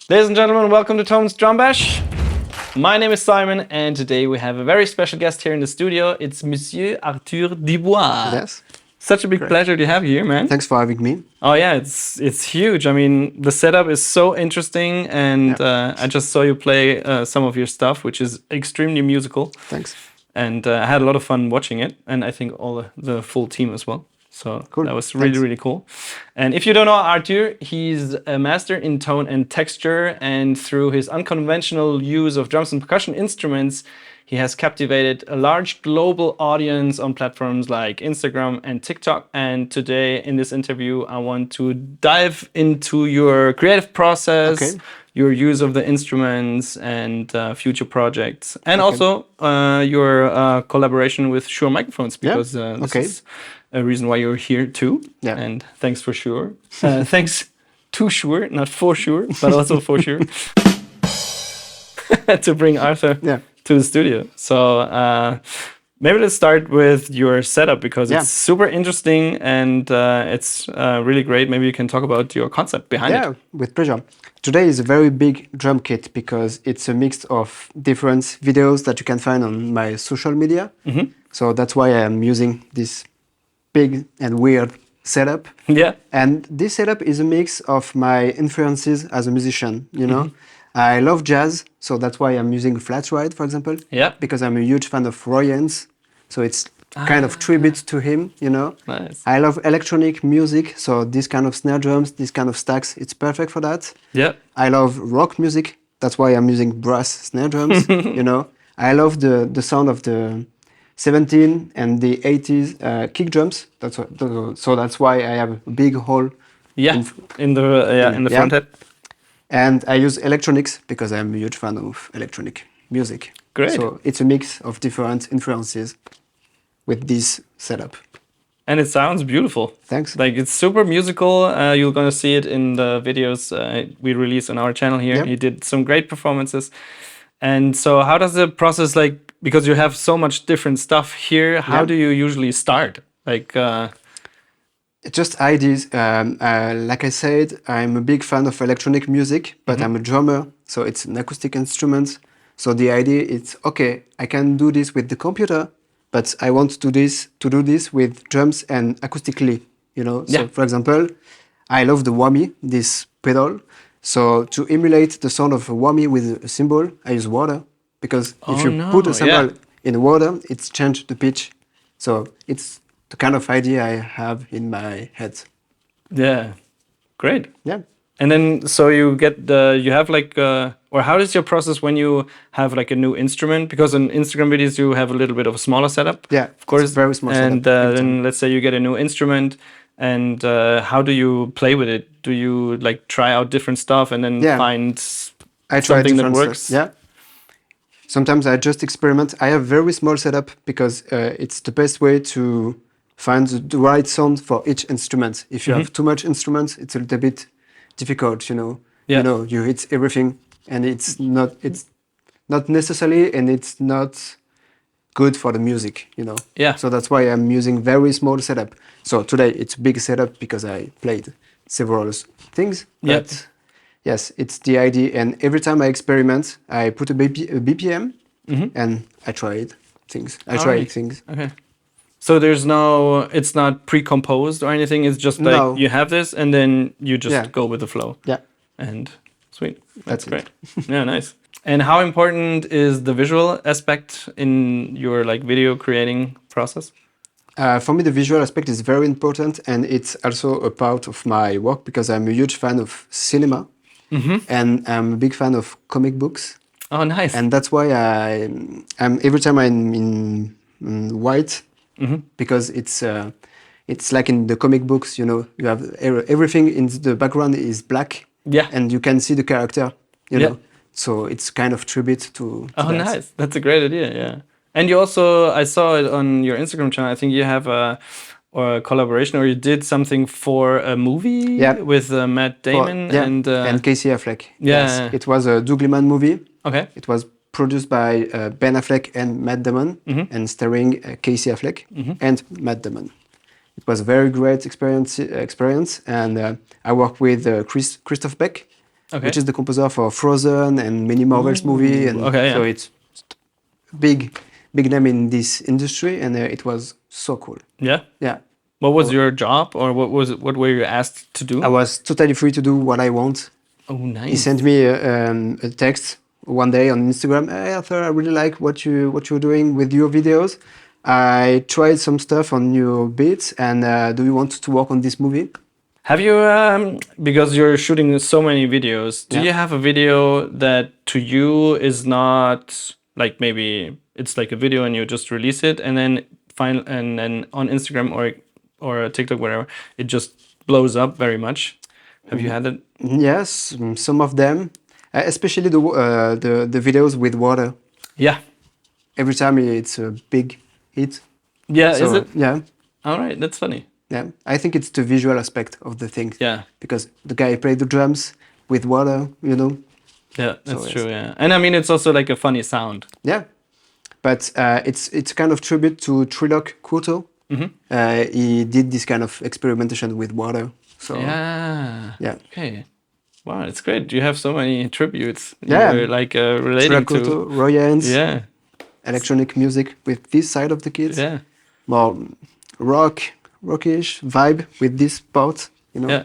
Ladies and gentlemen, welcome to Tom's Drum Bash. My name is Simon, and today we have a very special guest here in the studio. It's Monsieur Arthur Dubois. Yes. Such a big pleasure to have you here, man. Thanks for having me. Oh yeah, it's huge. I mean, the setup is so interesting, and I just saw you play some of your stuff, which is extremely musical. Thanks. And I had a lot of fun watching it, and I think all the full team as well. So Cool. that was really, really cool. And if you don't know Arthur, he's a master in tone and texture, and through his unconventional use of drums and percussion instruments, he has captivated a large global audience on platforms like Instagram and TikTok. And today in this interview, I want to dive into your creative process, your use of the instruments and future projects, and also your collaboration with Shure microphones, because this is a reason why you're here too. Yeah. And thanks for Shure. Thanks to Shure, not for Shure, but also for Shure, to bring Arthur to the studio. So maybe let's start with your setup, because it's super interesting and it's really great. Maybe you can talk about your concept behind it. Yeah, with pleasure. Today is a very big drum kit because it's a mix of different videos that you can find on my social media. So that's why I'm using this big and weird setup. Yeah. And this setup is a mix of my influences as a musician, you know. I love jazz, so that's why I'm using flat ride, for example. Yeah. Because I'm a huge fan of Roy Haynes, so it's kind of tribute to him, you know. Nice. I love electronic music, so this kind of snare drums, this kind of stacks, it's perfect for that. Yeah. I love rock music, that's why I'm using brass snare drums, you know. I love the sound of the 17 and the 80s kick drums. So that's why I have a big hole. In the front head. And I use electronics because I'm a huge fan of electronic music. Great. So it's a mix of different influences with this setup. And it sounds beautiful. Thanks. Like, it's super musical. You're gonna see it in the videos we release on our channel here. Yep. He did some great performances. And so how does the process, like, because you have so much different stuff here, how do you usually start? Like, just ideas. Like I said, I'm a big fan of electronic music, but I'm a drummer, so it's an acoustic instrument. So the idea is, okay, I can do this with the computer, but I want to do this with drums and acoustically, you know. So for example, I love the whammy, this pedal. So to emulate the sound of a whammy with a cymbal, I use water, because if you put a cymbal in water, it's changed the pitch. So it's the kind of idea I have in my head. yeah, great. Yeah. And then, so you get you have like, or how is your process when you have like a new instrument? Because on Instagram videos, you have a little bit of a smaller setup. Yeah, of course. it's a very small and setup. then let's say you get a new instrument, and how do you play with it? Do you like try out different stuff and then find something that works? Stuff. Yeah. Sometimes I just experiment. I have very small setup because it's the best way to find the right sound for each instrument. If you have too much instruments, it's a little bit difficult, you know. Yeah. You know, you hit everything, and it's not necessary, and it's not good for the music, you know. Yeah. So that's why I'm using very small setup. So today it's a big setup because I played several things. But yes, it's the idea. And every time I experiment, I put a BPM and I try things. Okay. So it's not pre-composed or anything. It's just like you have this and then you just go with the flow. Yeah. And sweet. That's great. Yeah, nice. And how important is the visual aspect in your like video creating process? For me, the visual aspect is very important, and it's also a part of my work because I'm a huge fan of cinema, and I'm a big fan of comic books. Oh, nice. And that's why I'm every time I'm in white, because it's like in the comic books, you know, you have everything in the background is black, and you can see the character, you know. So it's kind of tribute to oh, that. Nice. That's a great idea, yeah. And you also, I saw it on your Instagram channel, I think you have a collaboration, or you did something for a movie with Matt Damon and Casey Affleck. Yeah. Yes. It was a Doug Liman movie. Okay. It was produced by Ben Affleck and Matt Damon, and starring Casey Affleck and Matt Damon. It was a very great experience, and I worked with Christoph Beck, Okay. which is the composer for Frozen and many Marvel's movie, and okay, so yeah. it's big name in this industry, and it was so cool. Yeah. Yeah, What was your job, or what were you asked to do? I was totally free to do what I want. Oh, He nice. sent me a text one day on Instagram. Hey Arthur, I really like what you're doing with your videos. I tried some stuff on your beats, and do you want to work on this movie? Have you, because you're shooting so many videos, do Yeah. you have a video that to you is not like, maybe it's like a video and you just release it and then and then on Instagram or TikTok, whatever, it just blows up very much? Have you had it? Yes, some of them, especially the videos with water. Yeah. Every time it's a big hit. Yeah, is So it? yeah, All right, that's funny. yeah. I think it's the visual aspect of the thing. Yeah. Because the guy played the drums with water, you know. Yeah, that's yes. true. Yeah, and I mean it's also like a funny sound. Yeah, but it's kind of tribute to Trilok Kurto. He did this kind of experimentation with water. So Yeah. yeah. Okay. Wow, it's great. You have so many tributes. Yeah. You're like relating Trilok to. Kurto, Roy Haynes, Yeah. electronic music with this side of the kids. Yeah. More rockish vibe with this part, you know. Yeah.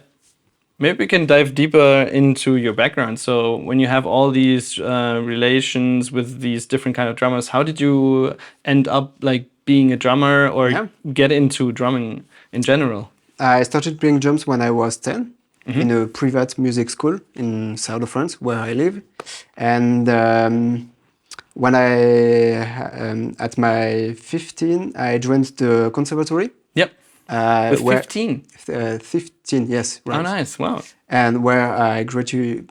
Maybe we can dive deeper into your background. So when you have all these relations with these different kind of drummers, how did you end up like being a drummer or Yeah. get into drumming in general? I started playing drums when I was 10 in a private music school in south of France where I live. And when at my 15, I joined the conservatory. Yep. With where- 15. 15, yes, right. Oh, nice. Wow. And where I graduated,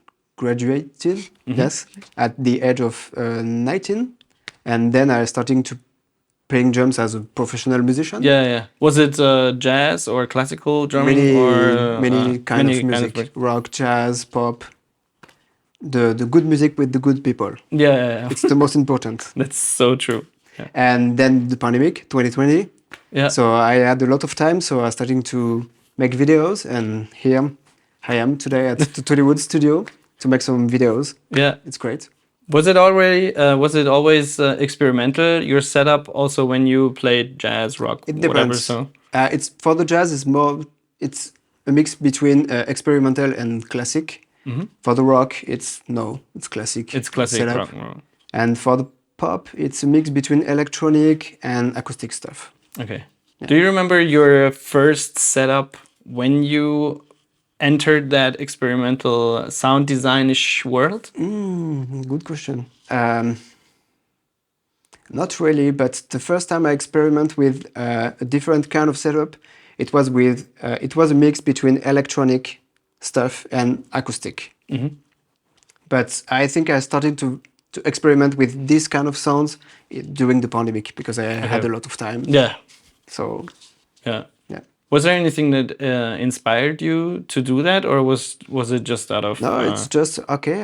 yes, at the age of 19. And then I started to playing drums as a professional musician. Yeah, yeah. Was it jazz or classical drumming Many kind of music, rock, jazz, pop. The good music with the good people. Yeah, yeah, yeah. It's the most important. That's so true. Yeah. And then the pandemic, 2020. Yeah. So I had a lot of time, so I started to make videos, and here I am today at the Tollywood studio to make some videos. Yeah. It's great. Was it always experimental, your setup, also when you played jazz, rock, It whatever? depends. So It's for the jazz. It's a mix between experimental and classic. For the rock, it's classic. it's classic setup. rock. And for the pop, it's a mix between electronic and acoustic stuff. Okay. Do you remember your first setup when you entered that experimental sound designish world? Good question. Not really, but the first time I experiment with a different kind of setup, it was a mix between electronic stuff and acoustic. But I think I started to experiment with this kind of sounds during the pandemic because I had a lot of time. Yeah. So Yeah. yeah. Was there anything that inspired you to do that, or was it just out of? No, it's just okay.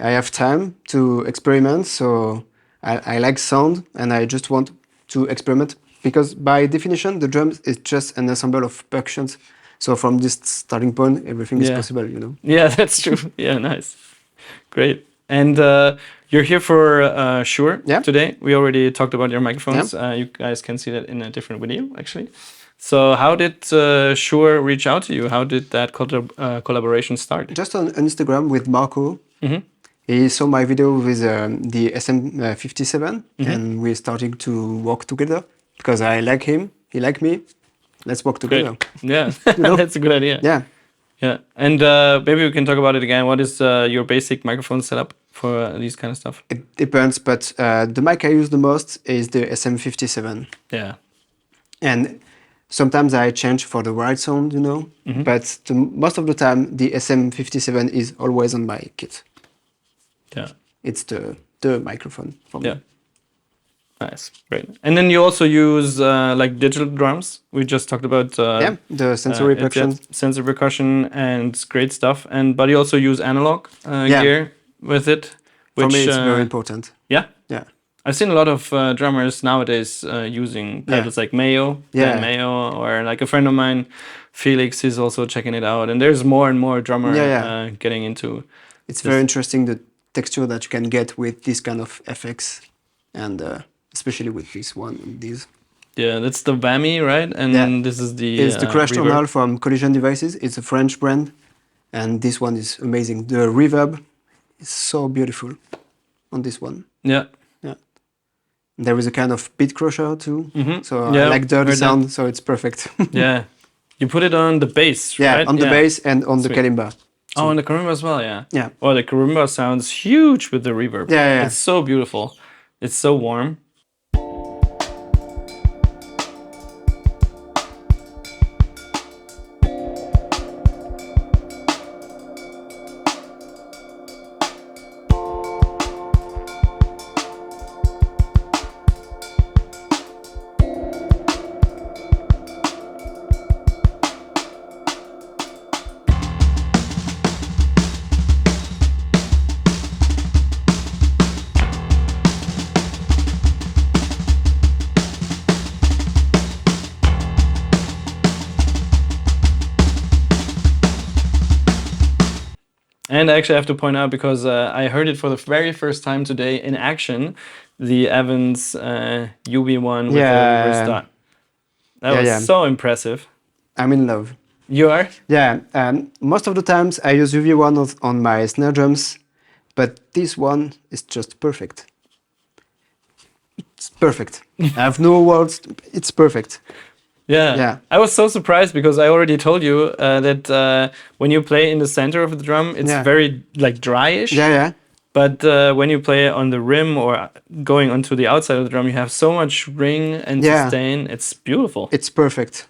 I have time to experiment, so I like sound, and I just want to experiment because by definition, the drums is just an ensemble of percussions. So from this starting point, everything is possible, you know. Yeah, that's true. Yeah, nice, great. And you're here for Shure today. We already talked about your microphones. You guys can see that in a different video, actually. So how did Shure reach out to you? How did that collaboration start? Just on Instagram with Marco. He saw my video with the SM57 and we started to work together because I like him, he like me. Let's work together. Great. Yeah, know? that's a good idea. Yeah. Yeah, and maybe we can talk about it again. What is your basic microphone setup for these kind of stuff? It depends, but the mic I use the most is the SM57. Yeah. And sometimes I change for the right sound, you know, but most of the time the SM57 is always on my kit. Yeah. It's the microphone for me. Yeah. Nice, great. And then you also use like digital drums. We just talked about the sensory percussion. Sensor percussion and great stuff. But you also use analog gear with it. For me, it's very important. Yeah. Yeah, I've seen a lot of drummers nowadays using pedals like Mayo, Dan Mayo, or like a friend of mine, Felix, is also checking it out. And there's more and more drummer getting into. It's very interesting the texture that you can get with this kind of FX, and especially with this one and these. Yeah, that's the Whammy, right? And this is the it's the Crash reverb. Tonal from Collision Devices. It's a French brand, and this one is amazing. The reverb is so beautiful on this one. Yeah. There is a kind of beat crusher too, so I like the sound, so it's perfect. Yeah, you put it on the bass, right? On the bass and on the kalimba. Oh, on the kalimba as well, yeah. Yeah. Oh, the kalimba sounds huge with the reverb. Yeah. It's so beautiful. It's so warm. And I actually have to point out, because I heard it for the very first time today in action, the Evans UB1 with the reverse dot. That was so impressive. I'm in love. You are? Yeah, most of the times I use UV1 on my snare drums, but this one is just perfect. It's perfect. I have no words, it's perfect. Yeah. I was so surprised, because I already told you that when you play in the center of the drum, it's very like dryish. Yeah. But when you play on the rim or going onto the outside of the drum, you have so much ring and sustain. It's beautiful. It's perfect.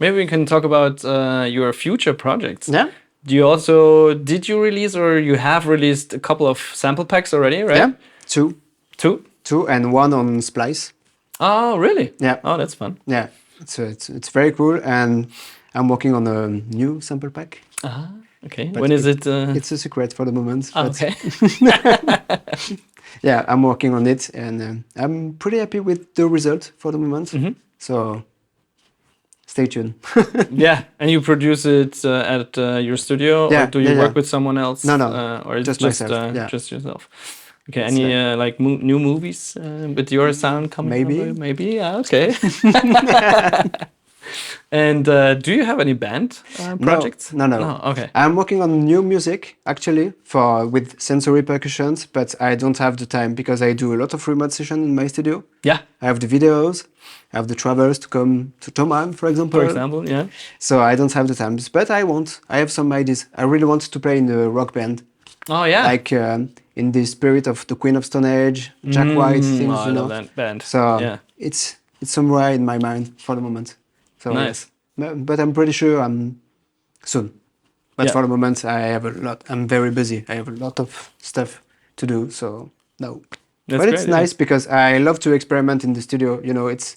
Maybe we can talk about your future projects. Yeah. Did you release, or you have released a couple of sample packs already, right? Yeah, two. Two And one on Splice. Oh, really? Yeah. Oh, that's fun. Yeah, it's very cool, and I'm working on a new sample pack. Okay. When is it? It's a secret for the moment. Okay. Yeah, I'm working on it, and I'm pretty happy with the result for the moment. So stay tuned. Yeah, and you produce it at your studio, or do you work with someone else? No, or is just it myself. Just yourself. Okay. Any like new movies with your sound coming? Maybe. Yeah. Okay. And do you have any band projects? No. Okay. I'm working on new music actually with sensory percussions, but I don't have the time because I do a lot of remote session in my studio. Yeah. I have the videos, I have the travels to come to Thomann, for example. Yeah. So I don't have the time, but I have some ideas. I really want to play in a rock band. Oh yeah. Like in the spirit of the Queen of Stone Age, Jack White things, I love that band. So it's somewhere in my mind for the moment. So nice. But I'm pretty sure I'm soon. But for the moment, I have a lot. I'm very busy. I have a lot of stuff to do. So no. That's but great, it's nice because I love to experiment in the studio. You know, it's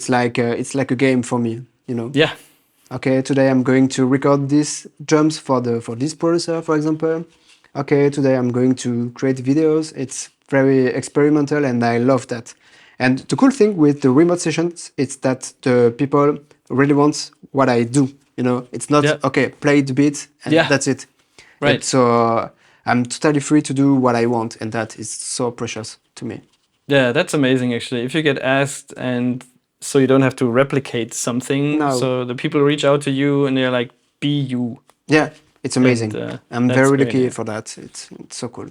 like a game for me. You know. Yeah. Okay, today I'm going to record these drums for this producer, for example. Okay, today I'm going to create videos. It's very experimental, and I love that. And the cool thing with the remote sessions is that the people really want what I do. You know, it's not okay, play the beat and that's it. Right. So I'm totally free to do what I want, and that is so precious to me. Yeah, that's amazing actually. If you get asked, and so you don't have to replicate something. No. So the people reach out to you and they're like, "Be you." Yeah, it's amazing. And, I'm very lucky for that. It's so cool.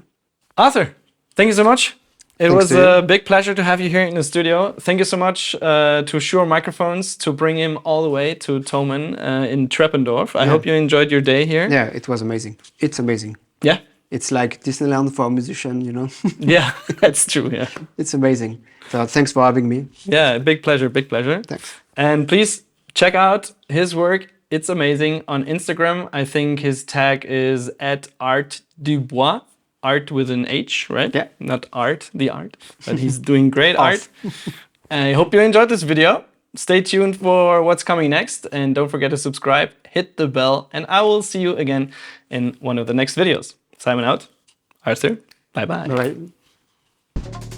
Arthur, thank you so much. It Thanks was a big pleasure to have you here in the studio. Thank you so much to Shure Microphones to bring him all the way to Thomann in Treppendorf. I hope you enjoyed your day here. Yeah, it was amazing. It's amazing. Yeah? It's like Disneyland for a musician, you know. Yeah, that's true. Yeah. It's amazing. So thanks for having me. Yeah, big pleasure, big pleasure. Thanks. And please check out his work. It's amazing. On Instagram, I think his tag is @Art Dubois. Art with an H, right? Yeah. Not art, the art. But he's doing great art. I hope you enjoyed this video. Stay tuned for what's coming next. And don't forget to subscribe, hit the bell, and I will see you again in one of the next videos. Simon out. Arthur, bye-bye. Bye.